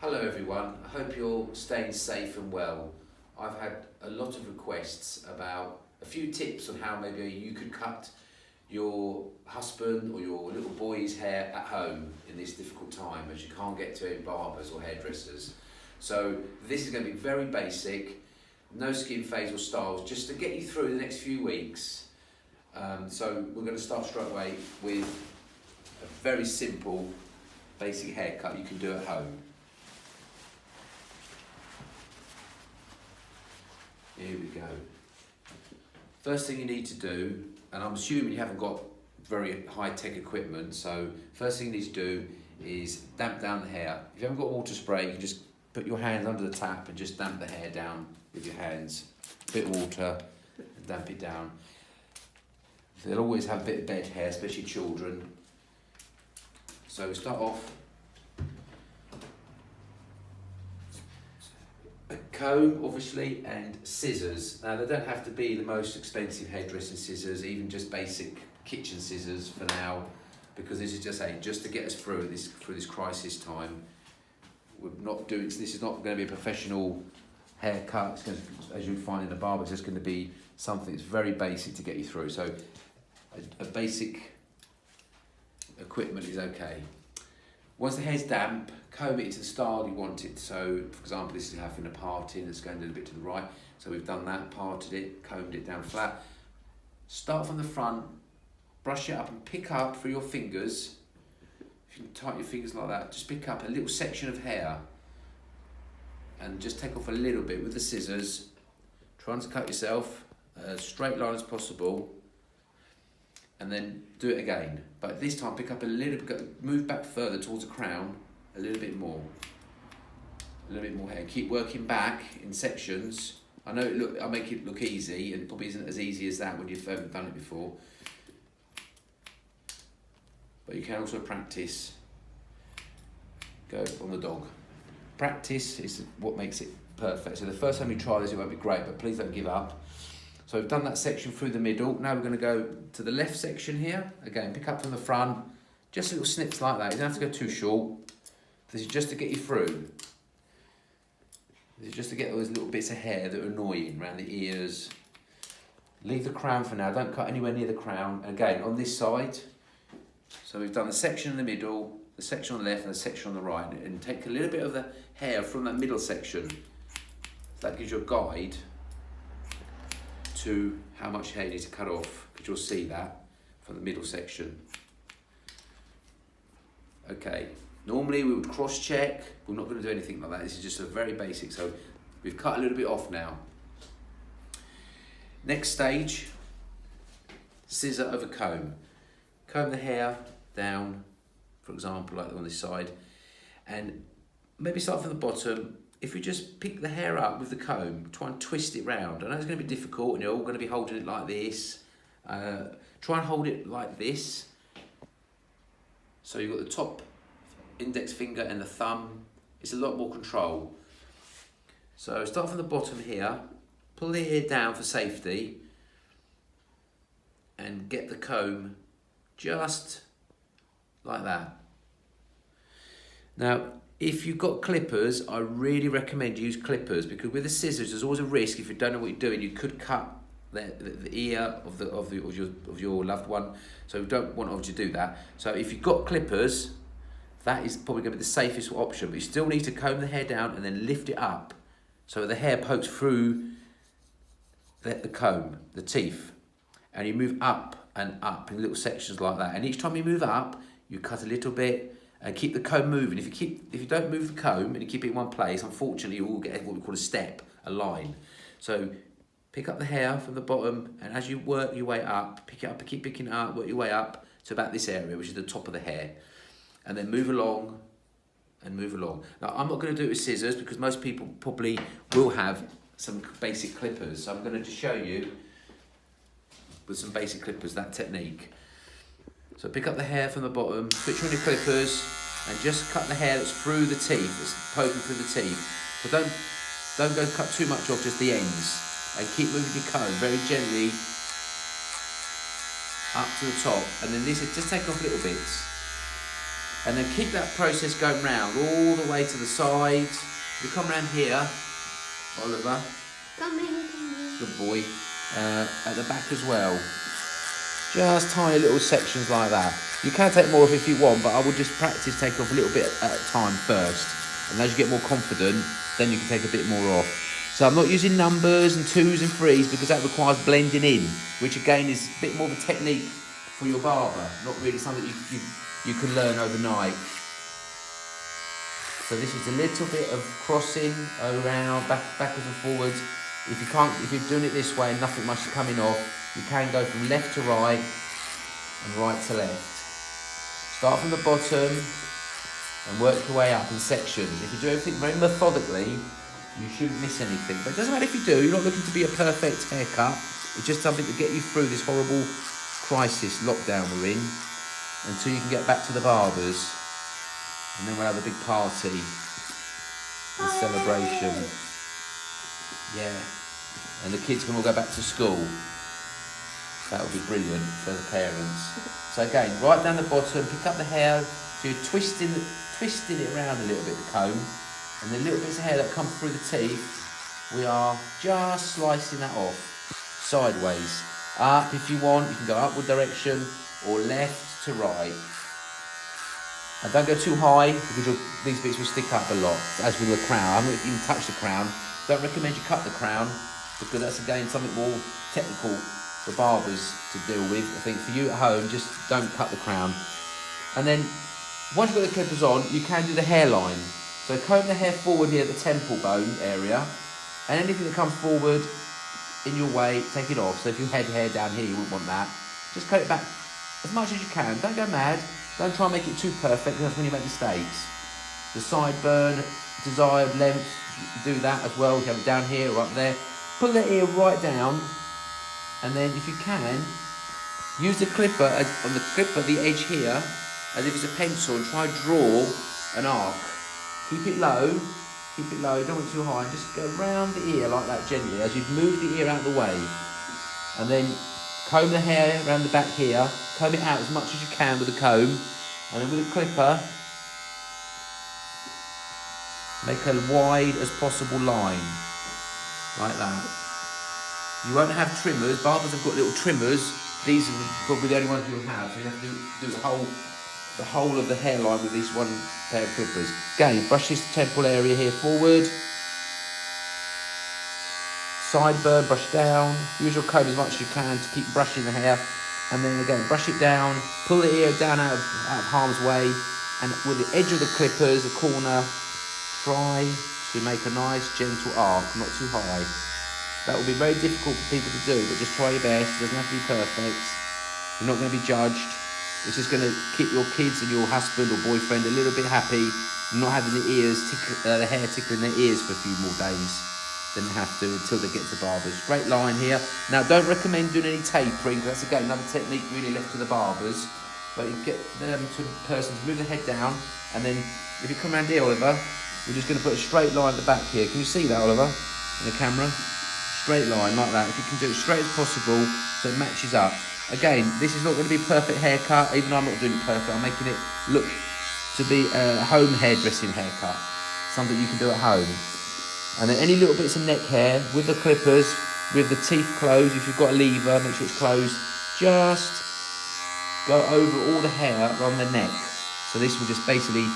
Hello everyone, I hope you're staying safe and well. I've had a lot of requests about a few tips on how maybe you could cut your husband or your little boy's hair at home in this difficult time as you can't get to any barbers or hairdressers. So this is going to be very basic, no skin phase or styles, just to get you through the next few weeks. So we're going to start straight away with a very simple basic haircut you can do at home. Here we go. First thing you need to do, and I'm assuming you haven't got very high-tech equipment, so first thing you need to do is damp down the hair. If you haven't got water spray, you can just put your hands under the tap and just damp the hair down with your hands. A bit of water and damp it down. They'll always have a bit of bed hair, especially children. So we start off a comb, obviously, and scissors. Now, they don't have to be the most expensive hairdressing scissors, even just basic kitchen scissors for now, because this is just to get us through this crisis time. We're not doing this is not going to be a professional haircut. It's going to, as you find in a barber, it's just going to be something that's very basic to get you through. So, a basic equipment is okay. Once the hair's damp, comb it into the style you want it. So, for example, this is having a parting that's going a little bit to the right. So we've done that, parted it, combed it down flat. Start from the front, brush it up and pick up through your fingers. If you can tighten your fingers like that, just pick up a little section of hair and just take off a little bit with the scissors. Try and cut yourself as straight line as possible. And then do it again. But this time pick up a little bit, move back further towards the crown, a little bit more. A little bit more hair. Keep working back in sections. I know I make it look easy, and it probably isn't as easy as that when you've done it before. But you can also practice. Go on the dog. Practice is what makes it perfect. So the first time you try this, it won't be great, but please don't give up. So we've done that section through the middle. Now we're going to go to the left section here. Again, pick up from the front. Just little snips like that. You don't have to go too short. This is just to get you through. This is just to get those little bits of hair that are annoying around the ears. Leave the crown for now. Don't cut anywhere near the crown. Again, on this side. So we've done the section in the middle, the section on the left and the section on the right. And take a little bit of the hair from that middle section. So that gives you a guide to how much hair you need to cut off, because you'll see that from the middle section. Okay, normally we would cross-check. We're not going to do anything like that. This is just a very basic. So we've cut a little bit off now. Next stage, scissor over comb. Comb the hair down, for example, like on this side, and maybe start from the bottom. If you just pick the hair up with the comb, try and twist it round. I know it's going to be difficult and you're all going to be holding it like this. Try and hold it like this. So you've got the top index finger and the thumb. It's a lot more control. So start from the bottom here. Pull the hair down for safety. And get the comb just like that. Now, if you've got clippers, I really recommend you use clippers, because with the scissors, there's always a risk. If you don't know what you're doing, you could cut the ear of your loved one. So we don't want obviously to do that. So if you've got clippers, that is probably going to be the safest option. But you still need to comb the hair down and then lift it up, so the hair pokes through the comb, the teeth, and you move up and up in little sections like that. And each time you move up, you cut a little bit. And keep the comb moving. If you don't move the comb and you keep it in one place, unfortunately you will get what we call a step, a line. So pick up the hair from the bottom, and as you work your way up, pick it up, keep picking it up, work your way up to about this area, which is the top of the hair. And then move along and move along. Now, I'm not going to do it with scissors, because most people probably will have some basic clippers. So I'm going to just show you with some basic clippers that technique. So pick up the hair from the bottom, switch on your clippers, and just cut the hair that's through the teeth, that's poking through the teeth. So don't go cut too much off, just the ends. And keep moving your comb very gently up to the top. And then this is just take off little bits. And then keep that process going round all the way to the sides. You come round here, Oliver. Come in. Good boy. At the back as well. Just tiny little sections like that. You can take more off if you want, but I would just practice taking off a little bit at a time first. And as you get more confident, then you can take a bit more off. So I'm not using numbers and 2s and 3s because that requires blending in, which again is a bit more of a technique for your barber, not really something you can learn overnight. So this is a little bit of crossing around, backwards and forwards. If you're doing it this way and nothing much is coming off, you can go from left to right and right to left. Start from the bottom and work your way up in sections. If you do everything very methodically, you shouldn't miss anything. But it doesn't matter if you do, you're not looking to be a perfect haircut. It's just something to get you through this horrible crisis, lockdown we're in, until you can get back to the barbers. And then we'll have a big party and celebration. Yeah. And the kids can all go back to school. That would be brilliant for the parents. So again, right down the bottom, pick up the hair. So you're twisting it around a little bit, the comb. And the little bits of hair that come through the teeth, we are just slicing that off. Sideways. Up if you want, you can go upward direction, or left to right. And don't go too high, because these bits will stick up a lot, as with the crown. I haven't even touched the crown. Don't recommend you cut the crown, because that's again something more technical for barbers to deal with. I think for you at home, just don't cut the crown. And then, once you've got the clippers on, you can do the hairline. So comb the hair forward here at the temple bone area, and anything that comes forward in your way, take it off. So if you had hair down here, you wouldn't want that. Just cut it back as much as you can. Don't go mad. Don't try and make it too perfect, because that's when you make mistakes. The sideburn, desired length, do that as well. You have it down here or up there. Pull the ear right down, and then if you can, use the clipper on the edge here, as if it's a pencil, and try draw an arc. Keep it low, don't want it too high, and just go round the ear like that gently, as you've moved the ear out of the way. And then comb the hair around the back here, comb it out as much as you can with a comb, and then with a clipper, make a wide as possible line, like that. You won't have trimmers, barbers have got little trimmers, these are probably the only ones you'll have, so you have to do the whole of the hairline with this one pair of clippers. Again, brush this temple area here forward, sideburn, brush down, use your comb as much as you can to keep brushing the hair, and then again, brush it down, pull the ear down out of harm's way, and with the edge of the clippers, the corner, try to make a nice gentle arc, not too high. That will be very difficult for people to do, but just try your best. It doesn't have to be perfect. You're not going to be judged. It's just going to keep your kids and your husband or boyfriend a little bit happy, not having the hair tickling their ears for a few more days than they have to until they get to barbers. Straight line here. Now, don't recommend doing any tapering, because that's again another technique really left to the barbers. But you get them to the person to move the head down, and then if you come around here, Oliver, we're just going to put a straight line at the back here. Can you see that, Oliver, in the camera? Straight line like that. If you can do it straight as possible, so it matches up. Again, this is not going to be a perfect haircut, even though I'm not doing it perfect. I'm making it look to be a home hairdressing haircut, something you can do at home. And then any little bits of neck hair with the clippers, with the teeth closed, if you've got a lever, make sure it's closed, just go over all the hair on the neck. So this will just basically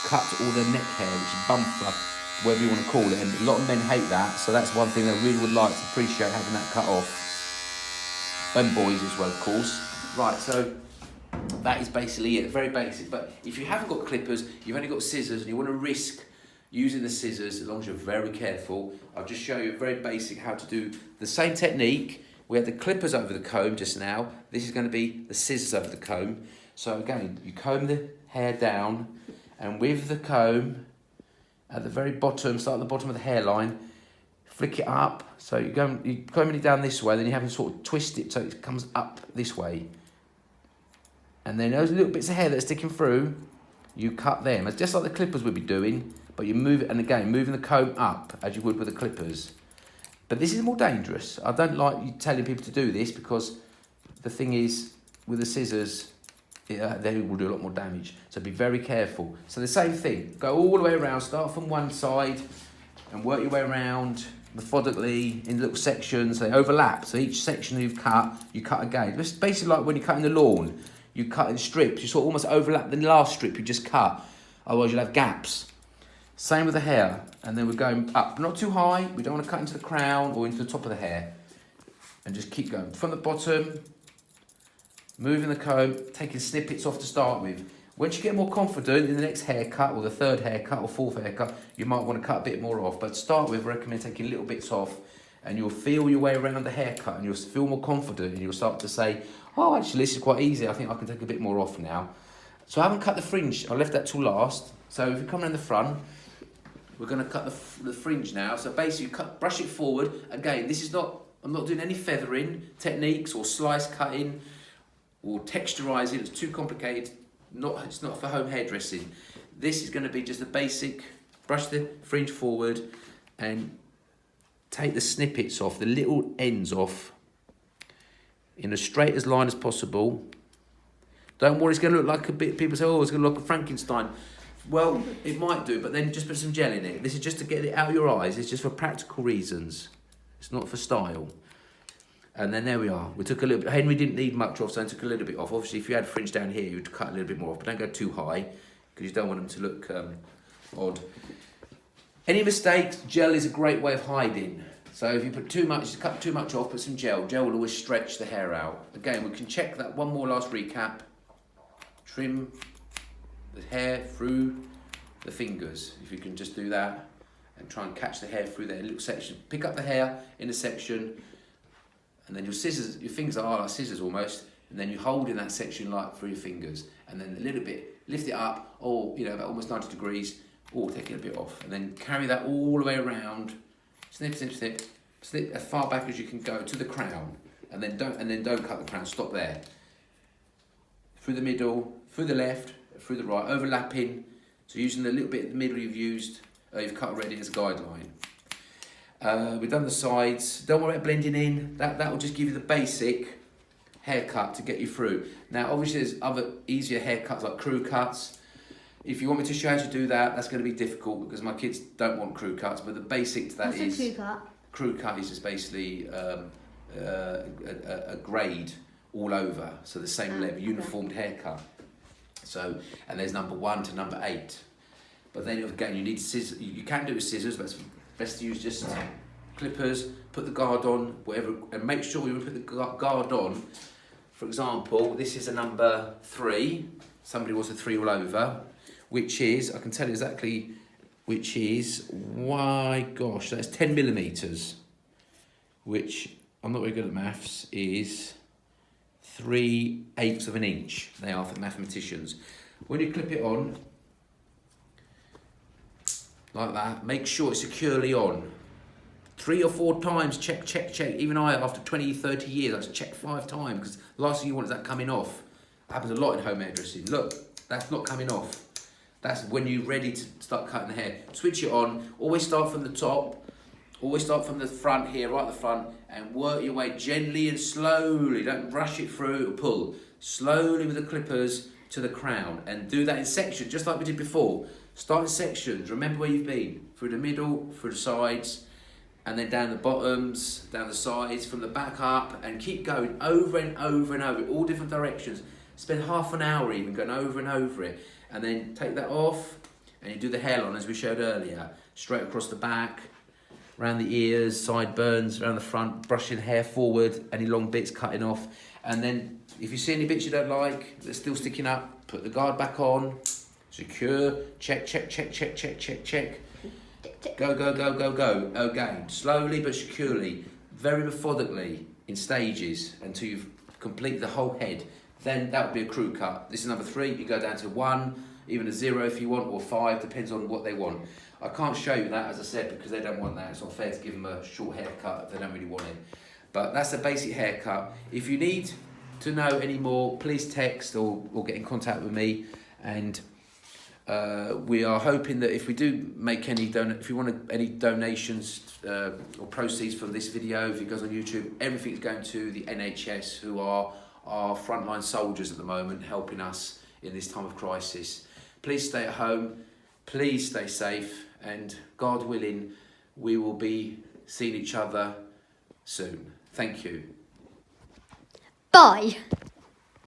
cut all the neck hair, which is bum fluff, whatever you want to call it. And a lot of men hate that, so that's one thing they really would like to appreciate, having that cut off. And boys as well, of course. Right, so that is basically it, very basic. But if you haven't got clippers, you've only got scissors, and you want to risk using the scissors, as long as you're very careful, I'll just show you very basic how to do the same technique. We had the clippers over the comb just now. This is going to be the scissors over the comb. So again, you comb the hair down, and with the comb at the very bottom, start at the bottom of the hairline, flick it up. So you're combing it down this way, then you have to sort of twist it so it comes up this way. And then those little bits of hair that are sticking through, you cut them. It's just like the clippers would be doing, but you move it, and again, moving the comb up as you would with the clippers. But this is more dangerous. I don't like you telling people to do this, because the thing is, with the scissors, they will do a lot more damage. So be very careful. So the same thing, go all the way around, start from one side and work your way around methodically in little sections. They overlap, so each section you cut again. It's basically like when you're cutting the lawn, you cut in strips, you sort of almost overlap the last strip you just cut, otherwise you'll have gaps. Same with the hair, and then we're going up, not too high, we don't want to cut into the crown or into the top of the hair, and just keep going. From the bottom, moving the comb, taking snippets off to start with. Once you get more confident in the next haircut, or the third haircut, or fourth haircut, you might want to cut a bit more off. But to start with, I recommend taking little bits off, and you'll feel your way around the haircut, and you'll feel more confident, and you'll start to say, oh, actually, this is quite easy. I think I can take a bit more off now. So I haven't cut the fringe. I left that till last. So if you come around the front, we're going to cut the fringe now. So basically, brush it forward. Again, this is not, I'm not doing any feathering techniques or slice cutting or texturising. It's too complicated. It's not for home hairdressing. This is going to be just a basic, brush the fringe forward and take the snippets off, the little ends off, in as straight as line as possible. Don't worry, it's going to look like a bit, people say, oh, it's going to look like a Frankenstein. Well, it might do, but then just put some gel in it. This is just to get it out of your eyes. It's just for practical reasons. It's not for style. And then there we are. We took a little bit, Henry didn't need much off, so I took a little bit off. Obviously, if you had fringe down here, you'd cut a little bit more off, but don't go too high, because you don't want them to look odd. Any mistakes, gel is a great way of hiding. So if you put too much, cut too much off, put some gel. Gel will always stretch the hair out. Again, we can check that one more last recap. Trim the hair through the fingers. If you can just do that and try and catch the hair through that little section. Pick up the hair in a section, and then your fingers are like scissors almost, and then you hold in that section like through your fingers, and then a little bit, lift it up, or about almost 90 degrees, or take it a bit off, and then carry that all the way around, snip, snip, snip, snip as far back as you can go to the crown, and then don't cut the crown, stop there. Through the middle, through the left, through the right, overlapping, so using the little bit in the middle you've cut already as a guideline. We've done the sides. Don't worry about blending in. That will just give you the basic haircut to get you through. Now, obviously, there's other easier haircuts like crew cuts. If you want me to show you how to do that, that's going to be difficult because my kids don't want crew cuts. But the basic to that is crew cut. Crew cut is just basically a grade all over, so the same level, uniformed haircut. So, and there's number 1 to number 8. But then again, you need scissors. You can do it with scissors, but it's best to use just clippers. Put the guard on, whatever, and make sure you put the guard on. For example, this is a number 3. Somebody wants a 3 all over, which is, I can tell you exactly, which is, my gosh, that's 10 millimeters, which I'm not very good at maths, is 3/8 of an inch. They are for mathematicians. When you clip it on, like that, make sure it's securely on. 3 or 4 times, check, check, check. Even I, after 20, 30 years, I just check 5 times because the last thing you want is that coming off. It happens a lot in home hairdressing. Look, that's not coming off. That's when you're ready to start cutting the hair. Switch it on. Always start from the top. Always start from the front here, right at the front, and work your way gently and slowly. Don't rush it through or pull. Slowly with the clippers to the crown, and do that in sections, just like we did before. Start in sections. Remember where you've been. Through the middle, through the sides, and then down the bottoms, down the sides, from the back up, and keep going over and over and over, all different directions. Spend half an hour even going over and over it, and then take that off, and you do the hairline as we showed earlier. Straight across the back, around the ears, sideburns, around the front, brushing hair forward, any long bits cutting off. And then if you see any bits you don't like, that's still sticking up, put the guard back on, secure, check, check, check, check, check, check, check. Go, go, go, go, go. Again, slowly but securely, very methodically, in stages, until you've completed the whole head. Then that would be a crew cut. This is number 3, you go down to 1, even a 0 if you want, or 5, depends on what they want. I can't show you that, as I said, because they don't want that. It's not fair to give them a short haircut if they don't really want it. But that's the basic haircut. If you need to know any more, please text or get in contact with me. And we are hoping that if we do make any if you want any donations or proceeds from this video, if it goes on YouTube, everything's going to the NHS, who are our frontline soldiers at the moment, helping us in this time of crisis. Please stay at home, please stay safe, and God willing, we will be seeing each other soon. Thank you. Bye.